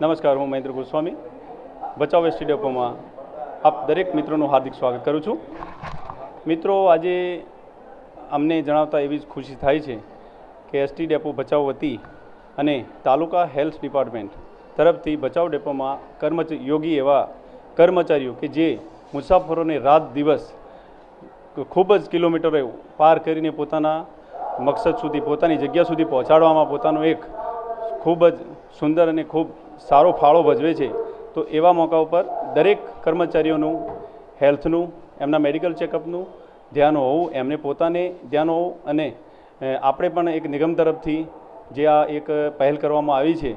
નમસ્કાર, હું મહેન્દ્ર ગોસ્વામી ભચાઉ એસટી ડેપોમાં આપ દરેક મિત્રોનું હાર્દિક સ્વાગત કરું છું. મિત્રો, આજે અમને જણાવતા એવી જ ખુશી થાય છે કે એસટી ડેપો ભચાઉ વતી અને તાલુકા હેલ્થ ડિપાર્ટમેન્ટ તરફથી ભચાઉ ડેપોમાં યોગી એવા કર્મચારીઓ કે જે મુસાફરોને રાત દિવસ ખૂબ જ કિલોમીટરો પાર કરીને પોતાના મકસદ સુધી, પોતાની જગ્યા સુધી પહોંચાડવામાં પોતાનો એક ખૂબ જ સુંદર અને ખૂબ સારો ફાળો ભજવે છે. તો એવા મોકા ઉપર દરેક કર્મચારીઓનું હેલ્થનું, એમના મેડિકલ ચેકઅપનું ધ્યાન હોવું, એમને પોતાને ધ્યાન હોવું અને આપણે પણ એક નિગમ તરફથી જે આ એક પહેલ કરવામાં આવી છે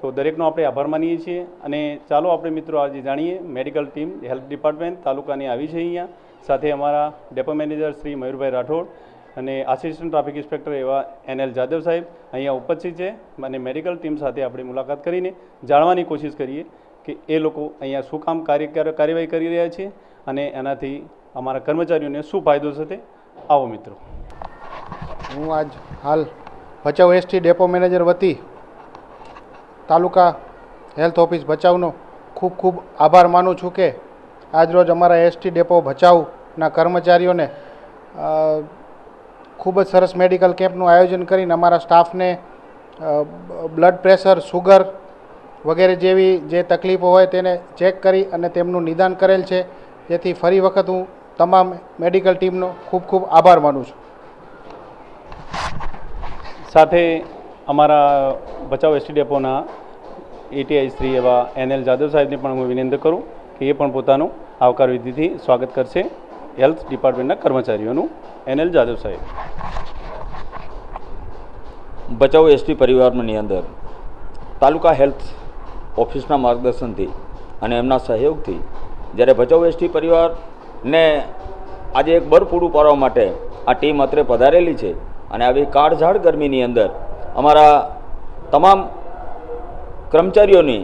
તો દરેકનો આપણે આભાર માનીએ છીએ. અને ચાલો આપણે મિત્રો આજે જાણીએ. મેડિકલ ટીમ હેલ્થ ડિપાર્ટમેન્ટ તાલુકાની આવી છે. અહીંયા સાથે અમારા ડેપો મેનેજર શ્રી મયુરભાઈ રાઠોડ અને આસિસ્ટન્ટ ટ્રાફિક ઇન્સ્પેક્ટર એવા NL જાદવ સાહેબ અહીંયા ઉપસ્થિત છે. અને મેડિકલ ટીમ સાથે આપણે મુલાકાત કરીને જાણવાની કોશિશ કરીએ કે એ લોકો અહીંયા શું કામ કાર્યવાહી કરી રહ્યા છે અને એનાથી અમારા કર્મચારીઓને શું ફાયદો થશે. આવો મિત્રો. હું આજ હાલ ભચાઉ એસટી ડેપો મેનેજર વતી તાલુકા હેલ્થ ઓફિસ ભચાઉનો ખૂબ ખૂબ આભાર માનું છું કે આજરોજ અમારા એસટી ડેપો ભચાઉના કર્મચારીઓને ખૂબ જ સરસ મેડિકલ કેમ્પનું આયોજન કરીને અમારા સ્ટાફને બ્લડ પ્રેશર, સુગર વગેરે જેવી જે તકલીફો હોય તેને ચેક કરી અને તેમનું નિદાન કરેલ છે. જેથી ફરી વખત હું તમામ મેડિકલ ટીમનો ખૂબ ખૂબ આભાર માનું છું. સાથે અમારા ભચાઉ એસટી ડેપોના ATI શ્રી એવા NL જાદવ સાહેબને પણ હું વિનંતી કરું કે એ પણ પોતાનું આવકાર વિધિથી સ્વાગત કરશે હેલ્થ ડિપાર્ટમેન્ટના કર્મચારીઓનું. NL જાદવ સાહેબ. ભચાઉ એસટી પરિવારની અંદર તાલુકા હેલ્થ ઓફિસના માર્ગદર્શનથી અને એમના સહયોગથી જ્યારે ભચાઉ એસટી પરિવારને આજે એક બળ પૂરું પાડવા માટે આ ટીમ અત્રે પધારેલી છે અને આવી કાળઝાળ ગરમીની અંદર અમારા તમામ કર્મચારીઓની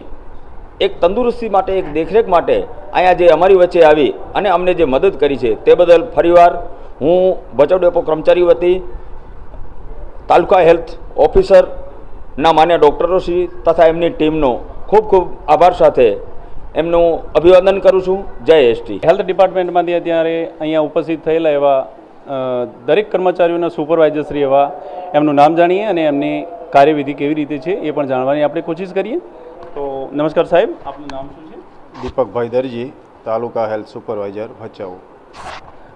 એક તંદુરસ્તી માટે, એક દેખરેખ માટે અહીંયા જે અમારી વચ્ચે આવી અને અમને જે મદદ કરી છે તે બદલ ફરીવાર હું ભચાઉ ડેપો કર્મચારી વતી તાલુકા હેલ્થ ઓફિસરના માન્ય ડૉક્ટરોશ્રી તથા એમની ટીમનો ખૂબ ખૂબ આભાર સાથે એમનું અભિવાદન કરું છું. જય એસટી. હેલ્થ ડિપાર્ટમેન્ટમાંથી અત્યારે અહીંયા ઉપસ્થિત થયેલા એવા દરેક કર્મચારીઓના સુપરવાઇઝરશ્રી એવા એમનું નામ જાણીએ અને એમની કાર્યવિધિ કેવી રીતે છે એ પણ જાણવાની આપણે કોશિશ કરીએ. તો નમસ્કાર સાહેબ, આપનું નામ શું છે? દીપકભાઈ દરજી, તાલુકા હેલ્થ સુપરવાઇઝર ભચાઉ.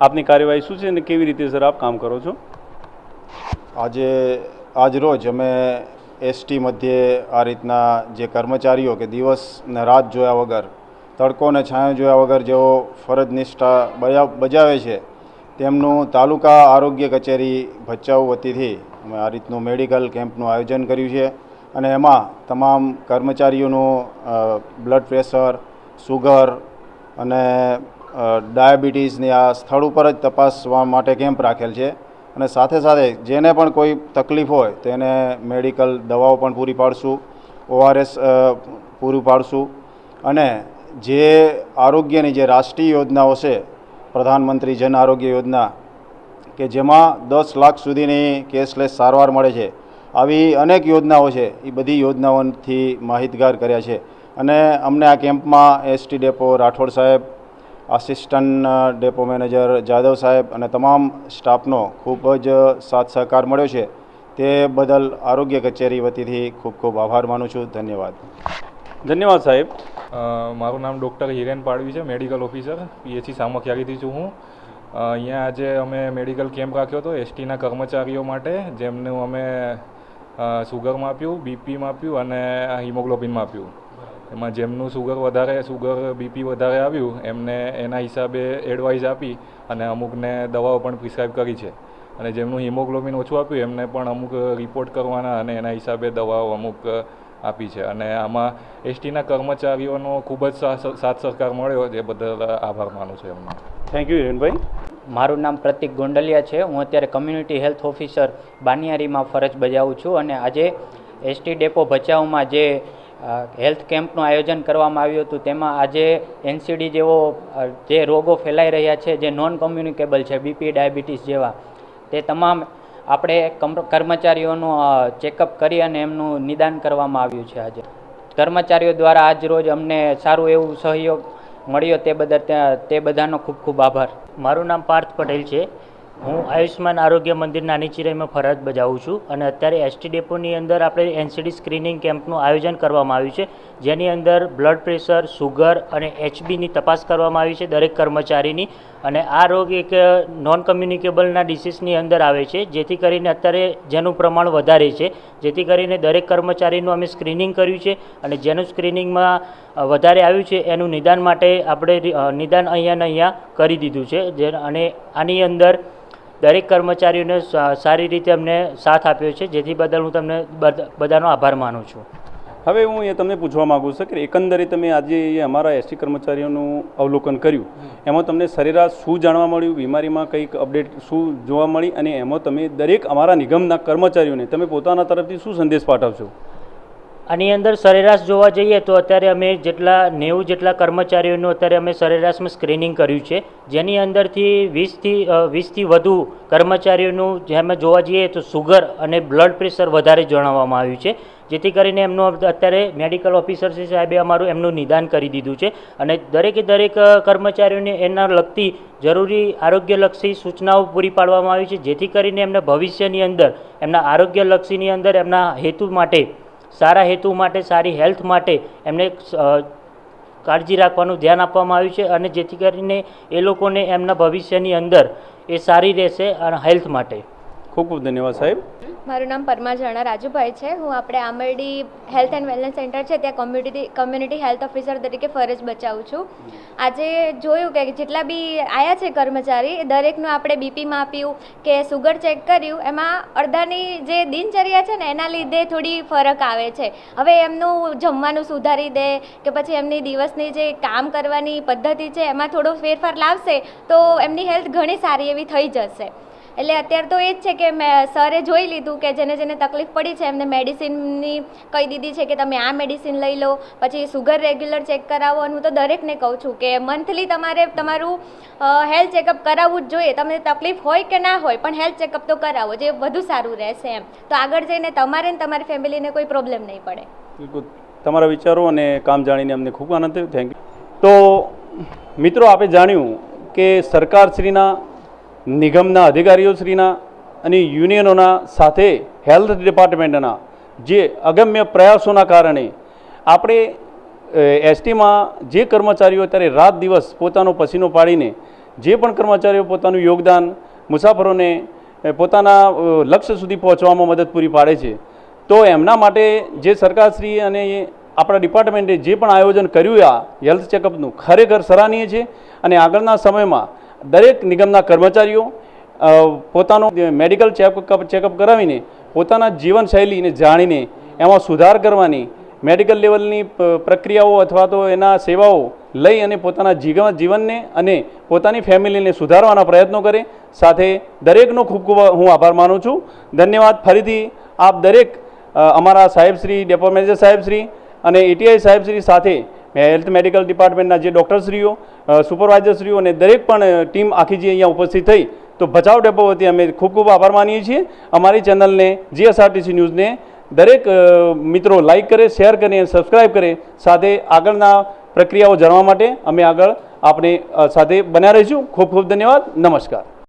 આપની કાર્યવાહી શું છે અને કેવી રીતે સર આપ કામ કરો છો? આજ રોજ અમે એસટી મધ્યે આ રીતના જે કર્મચારીઓ કે દિવસ ને રાત જોયા વગર, તડકો ને છાંયો જોયા વગર જેઓ ફરજ નિષ્ઠા બજાવે છે તેમનું તાલુકા આરોગ્ય કચેરી ભચાઉ વતીથી અમે આ રીતનું મેડિકલ કેમ્પનું આયોજન કર્યું છે. અને એમાં તમામ કર્મચારીઓનું બ્લડ પ્રેશર, સુગર અને ડાયાબિટીસની આ સ્થળ ઉપર જ તપાસવા માટે કેમ્પ રાખેલ છે. અને સાથે સાથે જેને પણ કોઈ તકલીફ હોય તેને મેડિકલ દવાઓ પણ પૂરી પાડશું, ORS પૂરું પાડશું. અને જે આરોગ્યની જે રાષ્ટ્રીય યોજનાઓ છે, પ્રધાનમંત્રી જન આરોગ્ય યોજના કે જેમાં 10 લાખ સુધીની કેશલેસ સારવાર મળે છે, આવી અનેક યોજનાઓ છે. એ બધી યોજનાઓથી માહિતગાર કર્યા છે. અને અમને આ કેમ્પમાં એસટી ડેપો રાઠોડ સાહેબ, આસિસ્ટન્ટ ડેપો મેનેજર જાદવ સાહેબ અને તમામ સ્ટાફનો ખૂબ જ સાથ સહકાર મળ્યો છે. તે બદલ આરોગ્ય કચેરી વતીથી ખૂબ ખૂબ આભાર માનું છું. ધન્યવાદ. ધન્યવાદ સાહેબ. મારું નામ ડૉક્ટર હિરેન પાડવી છે, મેડિકલ ઓફિસર PHC સામખિયાળીથી છું હું. અહીંયા આજે અમે મેડિકલ કેમ્પ રાખ્યો હતો એસટીના કર્મચારીઓ માટે, જેમનું અમે સુગર માપ્યું, BP માપ્યું અને હિમોગ્લોબિન માપ્યું. એમાં જેમનું સુગર BP વધારે આવ્યું એમને એના હિસાબે એડવાઇસ આપી અને અમુકને દવાઓ પણ પ્રિસ્ક્રાઇબ કરી છે. અને જેમનું હિમોગ્લોબિન ઓછું આપ્યું એમને પણ અમુક રિપોર્ટ કરવાના અને એના હિસાબે દવાઓ અમુક આપી છે. અને આમાં એસટીના કર્મચારીઓનો ખૂબ જ સાથ સહકાર મળ્યો, જે બદલ આભાર માનું છું એમનો. થેન્ક યુ હિરેનભાઈ. મારું નામ પ્રતિક ગોંડલિયા છે. હું અત્યારે કમ્યુનિટી હેલ્થ ઓફિસર બાનિયારીમાં ફરજ બજાવું છું. અને આજે એસટી ડેપો ભચાઉમાં જે હેલ્થ કેમ્પનું આયોજન કરવામાં આવ્યું હતું તેમાં આજે NCD જેવો જે રોગો ફેલાઈ રહ્યા છે, જે નોન કમ્યુનિકેબલ છે, BP, ડાયાબિટીસ જેવા, તે તમામ આપણે કર્મચારીઓનું ચેકઅપ કરી અને એમનું નિદાન કરવામાં આવ્યું છે આજે. કર્મચારીઓ દ્વારા આજ રોજ અમને સારું એવું સહયોગ મળ્યો તે બધાનો ખૂબ ખૂબ આભાર. મારું નામ પાર્થ પટેલ છે. હું આયુષ્માન આરોગ્ય મંદિર નાની ચિરાઈમાં ફરજ બજાવું છું અને અત્યારે એસટી ડેપોની અંદર આપણે એનસીડી સ્ક્રીનિંગ કેમ્પનું આયોજન કરવામાં આવ્યું છે, જેની અંદર બ્લડ પ્રેશર, સુગર અને એચબીની તપાસ કરવામાં આવી છે દરેક કર્મચારીની. અને આ રોગ એક નોન કમ્યુનિકેબલના ડિસીઝની અંદર આવે છે, જેથી કરીને અત્યારે જેનું પ્રમાણ વધારે છે, જેથી કરીને દરેક કર્મચારીનું અમે સ્ક્રીનિંગ કર્યું છે અને જેનું સ્ક્રીનિંગમાં વધારે આવ્યું છે એનું નિદાન માટે આપણે નિદાન અહીંયા કરી દીધું છે. અને આની અંદર દરેક કર્મચારીઓને સારી રીતે અમને સાથ આપ્યો છે, જેથી બદલ હું તમને બધાનો આભાર માનું છું. હવે હું એ તમને પૂછવા માગું છું કે એકંદરે તમે આજે અમારા એસટી કર્મચારીઓનું અવલોકન કર્યું, એમાં તમને સરેરાશ શું જાણવા મળ્યું, બીમારીમાં કંઈક અપડેટ શું જોવા મળી, અને એમાં તમે દરેક અમારા નિગમના કર્મચારીઓને તમે પોતાના તરફથી શું સંદેશ પાઠવશો? આની અંદર સરેરાશ જોવા જઈએ તો અત્યારે અમે 90 જેટલા કર્મચારીઓનું અત્યારે અમે સરેરાશમાં સ્ક્રીનિંગ કર્યું છે, જેની અંદરથી 20થી વધુ કર્મચારીઓનું જેમાં જોવા જઈએ તો સુગર અને બ્લડ પ્રેશર વધારે જણાવવામાં આવ્યું છે, જેથી કરીને એમનું અત્યારે મેડિકલ ઓફિસર સાહેબે અમારું એમનું નિદાન કરી દીધું છે. અને દરેક કર્મચારીઓને એના લગતી જરૂરી આરોગ્યલક્ષી સૂચનાઓ પૂરી પાડવામાં આવી છે, જેથી કરીને એમને ભવિષ્યની અંદર એમના આરોગ્યલક્ષીની અંદર એમના હેતુ માટે, સારા હેતુ માટે, સારી હેલ્થ માટે એમને કાળજી રાખવાનું ધ્યાન આપવામાં આવ્યું છે, અને જેથી કરીને એ લોકોને એમના ભવિષ્યની અંદર એ સારી રહેશે અને હેલ્થ માટે. ખૂબ ખૂબ ધન્યવાદ સાહેબ. મારું નામ પરમાર ઝાણા રાજુભાઈ છે. હું આપણે Ambardi health and wellness centre છે ત્યાં કમ્યુનિટી હેલ્થ ઓફિસર તરીકે ફરજ બજાવું છું. આજે જોયું કે જેટલા બી આવ્યા છે કર્મચારી, દરેકનું આપણે બીપી માપ્યું કે સુગર ચેક કર્યું, એમાં અડધાની જે દિનચર્યા છે ને એના લીધે થોડી ફરક આવે છે. હવે એમનું જમવાનું સુધારી દે કે પછી એમની દિવસની જે કામ કરવાની પદ્ધતિ છે એમાં થોડો ફેરફાર લાવશે તો એમની હેલ્થ ઘણી સારી એવી થઈ જશે. એટલે અત્યારે તો એ જ છે કે મેં સરે જોઈ લીધું કે જેને તકલીફ પડી છે એમને મેડિસિનની કહી દીધી છે કે તમે આ મેડિસિન લઈ લો, પછી સુગર રેગ્યુલર ચેક કરાવો. અને હું તો દરેકને કહું છું કે મંથલી તમારું હેલ્થ ચેકઅપ કરાવવું જ જોઈએ. તમને તકલીફ હોય કે ના હોય પણ હેલ્થ ચેકઅપ તો કરાવો, જે વધુ સારું રહેશે એમ. તો આગળ જઈને તમારે ને તમારી ફેમિલીને કોઈ પ્રોબ્લેમ નહીં પડે. બિલકુલ, તમારા વિચારો અને કામ જાણીને અમને ખૂબ આનંદ થયો. Thank you. તો મિત્રો, આપણે જાણ્યું કે સરકારશ્રીના, નિગમના અધિકારીઓશ્રીના અને યુનિયનોના સાથે હેલ્થ ડિપાર્ટમેન્ટના જે અગમ્ય પ્રયાસોના કારણે આપણે એસટીમાં જે કર્મચારીઓ અત્યારે રાત દિવસ પોતાનો પસીનો પાડીને જે પણ કર્મચારીઓ પોતાનું યોગદાન મુસાફરોને પોતાના લક્ષ્ય સુધી પહોંચવામાં મદદ પૂરી પાડે છે, તો એમના માટે જે સરકારશ્રી અને આપણા ડિપાર્ટમેન્ટે જે પણ આયોજન કર્યું આ હેલ્થ ચેકઅપનું ખરેખર સરાહનીય છે. અને આગળના સમયમાં દરેક નિગમના કર્મચારીઓ પોતાનો મેડિકલ ચેકઅપ કરાવીને પોતાના જીવનશૈલીને જાણીને એમાં સુધાર કરવાની, મેડિકલ લેવલની પ્રક્રિયાઓ અથવા તો એના સેવાઓ લઈ અને પોતાના જીવનને અને પોતાની ફેમિલીને સુધારવાના પ્રયત્નો કરે. સાથે દરેકનો ખૂબ ખૂબ હું આભાર માનું છું. ધન્યવાદ. ફરીથી આપ દરેક અમારા સાહેબશ્રી, ડેપો મેનેજર સાહેબશ્રી અને એટીઆઈ સાહેબશ્રી સાથે હેલ્થ મેડિકલ ડિપાર્ટમેન્ટના જે ડૉક્ટરશ્રીઓ, સુપરવાઇઝરશ્રીઓ અને દરેક પણ ટીમ આખી જે અહીંયા ઉપસ્થિત થઈ, તો ભચાઉ ડેપો વતી અમે ખૂબ ખૂબ આભાર માનીએ છીએ. અમારી ચેનલને જીએસઆરટીસી ન્યૂઝને દરેક મિત્રો લાઇક કરે, શેર કરે અને સબસ્ક્રાઈબ કરે. સાથે આગળના પ્રક્રિયાઓ જાણવા માટે અમે આગળ આપણી સાથે બન્યા રહીશું. ખૂબ ખૂબ ધન્યવાદ. નમસ્કાર.